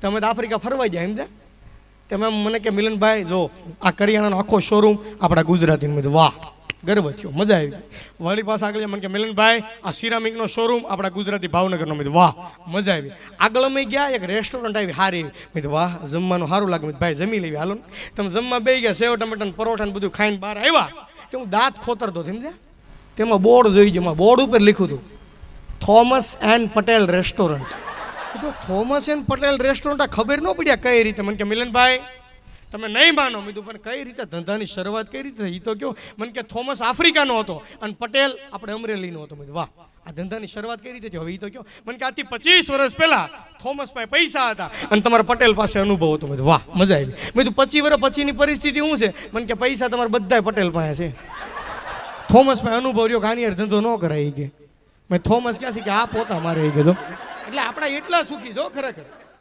તમે તો આફ્રિકા ફરવા જાય સમજ્યા. તમે મને કે મિલનભાઈ જો આ કરિયાણાનો આખો શોરૂમ આપણા ગુજરાતી. મેં વાહ ગર્વ થયો, મજા આવી. વળી પાસે આગળ મને કે મિલનભાઈ આ સિરામિકનો શોરૂમ આપણા ગુજરાતી ભાવનગરનો. મેં વાહ મજા આવી. આગળ અમે ગયા એક રેસ્ટોરન્ટ આવી સારી. મેં વાહ જમવાનું સારું લાગે. ભાઈ જમી લેવી હાલો. તમે જમવા બેસી ગયા, સેવ ટમેટા પરોઠા બધું ખાઈને બહાર આવ્યા. તો હું દાંત ખોતરતો સમજ્યા. તેમાં બોર્ડ જોઈ ગયો, બોર્ડ ઉપર લખ્યું હતું Thomas and Patel restaurant. Thomas and Patel restaurant આ ખબર ન પડ્યા કઈ રીતે. મને કે મિલનભાઈ તમે નહીં માનો. મેં પણ કઈ રીતે ધંધાની શરૂઆત કઈ રીતે? એ તો કયો. મને કે થોમસ આફ્રિકાનો હતો અને પટેલ આપણે અમરેલીનો હતો. મેં વાહ આ ધંધાની શરૂઆત કઈ રીતે? હવે એ તો કયો. મને કે આથી 25 વર્ષ પહેલા થોમસ પાસે પૈસા હતા અને તમારા પટેલ પાસે અનુભવ હતો. મેં વાહ મજા આવી. મેં 25 વર્ષ પછીની પરિસ્થિતિ શું છે? મને કે પૈસા તમારા બધા પટેલ પાસે છે, થોમસ પાસે અનુભવ રહ્યો કે આની યાર ધંધો ન કરાય કે. મેં થોમસ ક્યાં છે કે આ પોતા મારે ગયો. એટલે આપણા એટલા સુખી છો ખરેખર.